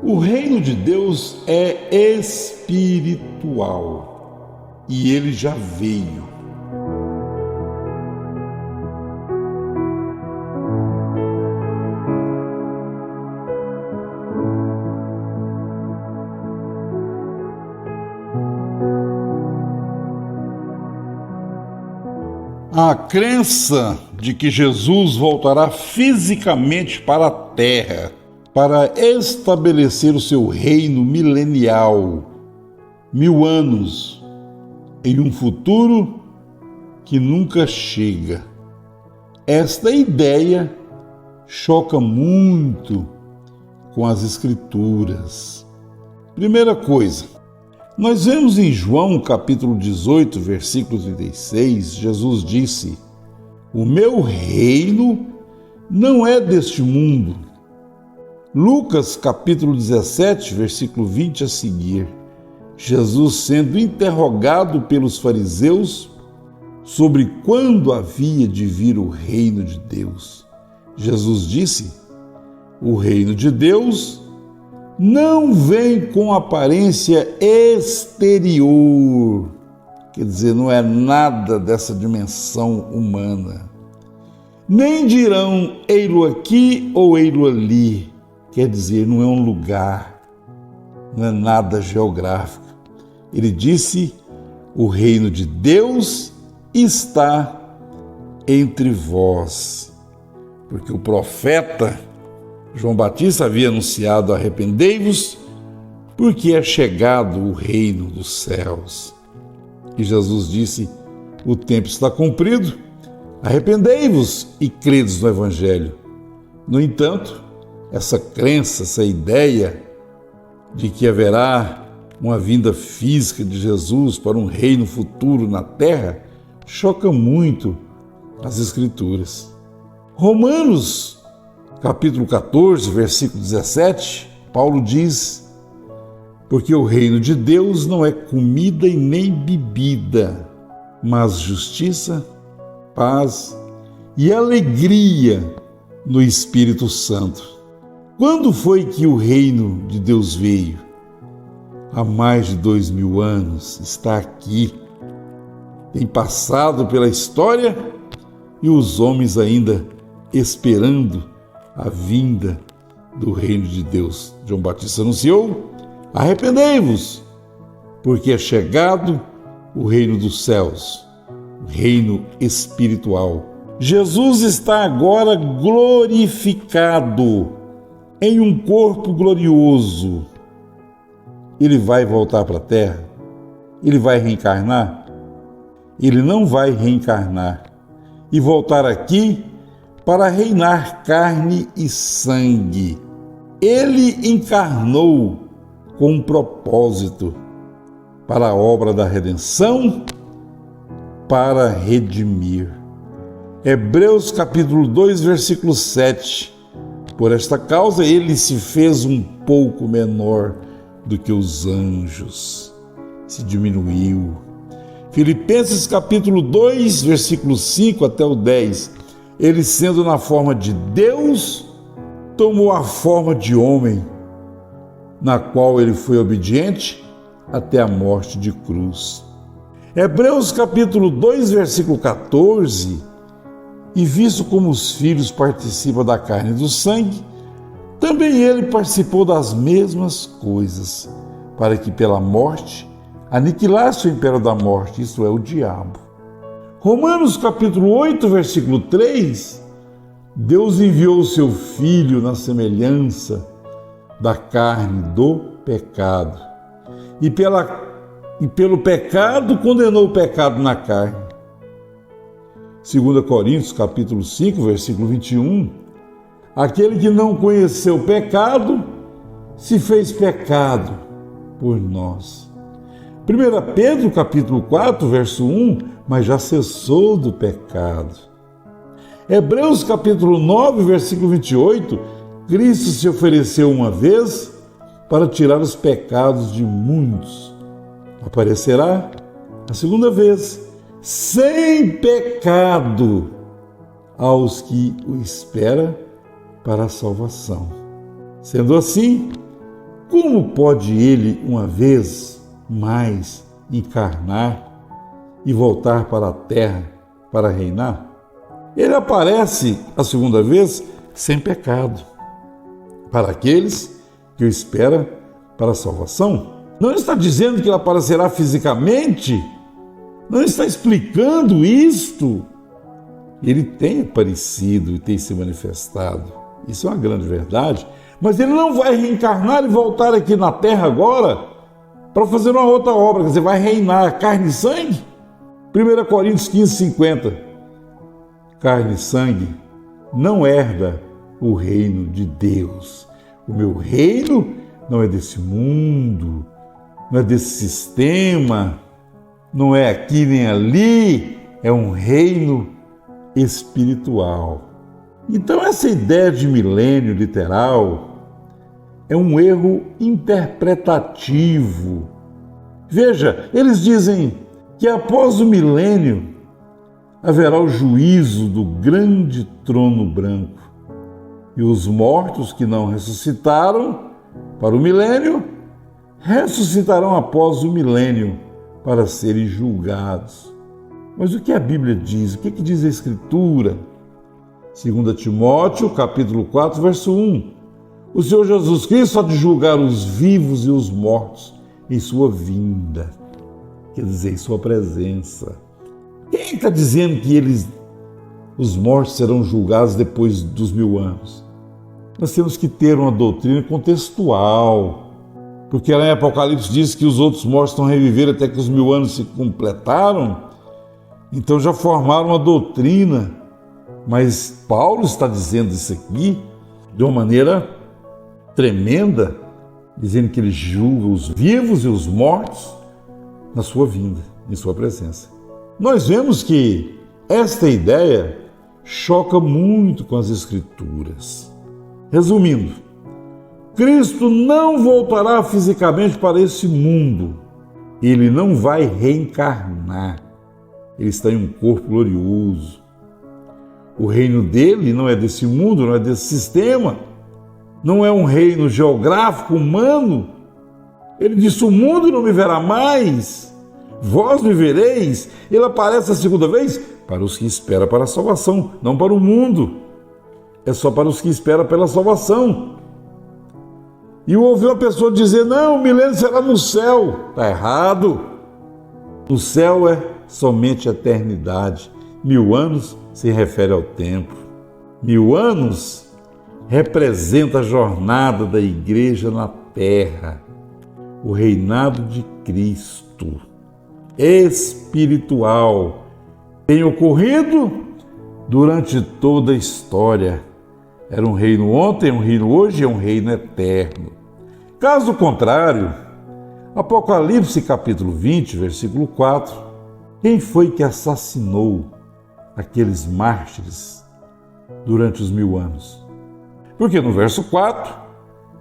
O reino de Deus é espiritual e ele já veio. A crença de que Jesus voltará fisicamente para a Terra para estabelecer o seu reino milenial, 1000 anos, em um futuro que nunca chega. Esta ideia choca muito com as Escrituras. Primeira coisa, nós vemos em João capítulo 18, versículo 36, Jesus disse: "O meu reino não é deste mundo." Lucas capítulo 17, versículo 20 a seguir, Jesus sendo interrogado pelos fariseus sobre quando havia de vir o reino de Deus. Jesus disse: "O reino de Deus não vem com aparência exterior." Quer dizer, não é nada dessa dimensão humana. "Nem dirão, ei-lo aqui ou ei-lo ali." Quer dizer, não é um lugar, não é nada geográfico. Ele disse: "O reino de Deus está entre vós." Porque o profeta João Batista havia anunciado: "Arrependei-vos, porque é chegado o reino dos céus." E Jesus disse: "O tempo está cumprido, arrependei-vos e credes no Evangelho." No entanto, essa crença, essa ideia de que haverá uma vinda física de Jesus para um reino futuro na terra, choca muito as Escrituras. Romanos capítulo 14, versículo 17, Paulo diz: "Porque o reino de Deus não é comida e nem bebida, mas justiça, paz e alegria no Espírito Santo." Quando foi que o reino de Deus veio? Há mais de 2000 anos, está aqui. Tem passado pela história e os homens ainda esperando a vinda do reino de Deus. João Batista anunciou: "Arrependei-vos, porque é chegado o reino dos céus", o reino espiritual. Jesus está agora glorificado em um corpo glorioso. Ele vai voltar para a terra? Ele vai reencarnar? Ele não vai reencarnar e voltar aqui para reinar carne e sangue. Ele encarnou com um propósito para a obra da redenção, para redimir. Hebreus capítulo 2, versículo 7. "Por esta causa ele se fez um pouco menor do que os anjos." Se diminuiu. Filipenses capítulo 2, versículo 5 até o 10. "Ele, sendo na forma de Deus, tomou a forma de homem, na qual ele foi obediente até a morte de cruz." Hebreus capítulo 2, versículo 14. "E visto como os filhos participam da carne e do sangue, também ele participou das mesmas coisas, para que pela morte aniquilasse o império da morte, isto é, o diabo." Romanos capítulo 8, versículo 3, "Deus enviou o seu Filho na semelhança da carne do pecado, e pelo pecado condenou o pecado na carne." 2 Coríntios capítulo 5, versículo 21, "Aquele que não conheceu o pecado, se fez pecado por nós." 1 Pedro capítulo 4, verso 1, "Mas já cessou do pecado." Hebreus capítulo 9, versículo 28, "Cristo se ofereceu uma vez para tirar os pecados de muitos. Aparecerá a segunda vez, sem pecado, aos que o esperam para a salvação." Sendo assim, Como pode ele, uma vez mais, encarnar e voltar para a terra para reinar? Ele aparece a segunda vez sem pecado, para aqueles que o esperam para a salvação. Não está dizendo que ele aparecerá fisicamente, não está explicando isto. Ele tem aparecido e tem se manifestado. Isso é uma grande verdade. Mas ele não vai reencarnar e voltar aqui na terra agora para fazer uma outra obra. Quer dizer, vai reinar carne e sangue? 1 Coríntios 15, 50. Carne e sangue não herda o reino de Deus. O meu reino não é desse mundo, não é desse sistema, não é aqui nem ali, é um reino espiritual. Então essa ideia de milênio literal é um erro interpretativo. Veja, eles dizem que após o milênio haverá o juízo do grande trono branco e os mortos que não ressuscitaram para o milênio ressuscitarão após o milênio para serem julgados. Mas o que a Bíblia diz? O que diz a Escritura? 2 Timóteo, capítulo 4, verso 1. O Senhor Jesus Cristo há de julgar os vivos e os mortos em sua vinda, quer dizer, em sua presença. Quem está dizendo que os mortos serão julgados depois dos 1000 anos? Nós temos que ter uma doutrina contextual, porque lá em Apocalipse diz que os outros mortos estão reviver até que os 1000 anos se completaram, então já formaram uma doutrina. Mas Paulo está dizendo isso aqui de uma maneira tremenda, dizendo que ele julga os vivos e os mortos na sua vinda, em sua presença. Nós vemos que esta ideia choca muito com as Escrituras. Resumindo, Cristo não voltará fisicamente para esse mundo. Ele não vai reencarnar. Ele está em um corpo glorioso. O reino dele não é desse mundo, não é desse sistema, não é um reino geográfico, humano. Ele disse, o mundo não me verá mais, vós me vereis. Ele aparece a segunda vez para os que esperam para a salvação, não para o mundo. É só para os que esperam pela salvação. E eu ouvi uma pessoa dizer, não, o milênio será no céu. Está errado. O céu é somente a eternidade. 1000 anos se refere ao tempo. 1000 anos representa a jornada da igreja na terra, o reinado de Cristo, espiritual, tem ocorrido durante toda a história. Era um reino ontem, é um reino hoje, é um reino eterno. Caso contrário, Apocalipse capítulo 20, versículo 4, quem foi que assassinou aqueles mártires durante os 1000 anos? Porque no verso 4,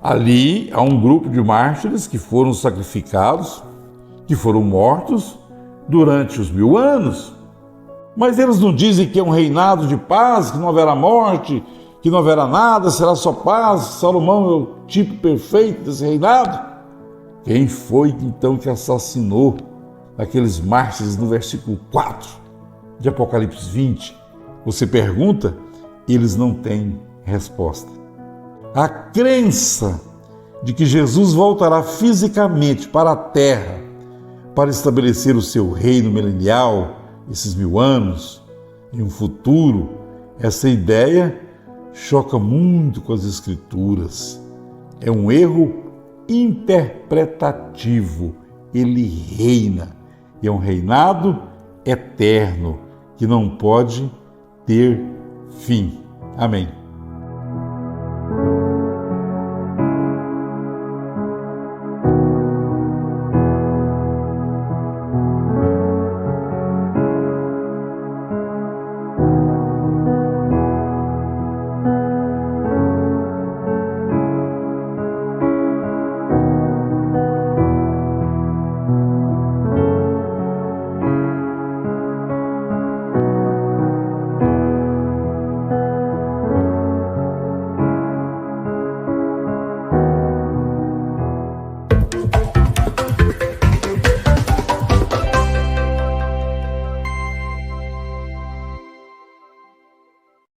ali há um grupo de mártires que foram sacrificados, que foram mortos durante os 1000 anos. Mas eles não dizem que é um reinado de paz, que não haverá morte, que não haverá nada, será só paz. Salomão é o tipo perfeito desse reinado. Quem foi então que assassinou aqueles mártires no versículo 4 de Apocalipse 20? Você pergunta, eles não têm resposta. A crença de que Jesus voltará fisicamente para a terra para estabelecer o seu reino milenial, esses 1000 anos, em um futuro, essa ideia choca muito com as Escrituras. É um erro interpretativo. Ele reina, e é um reinado eterno que não pode ter fim. Amém.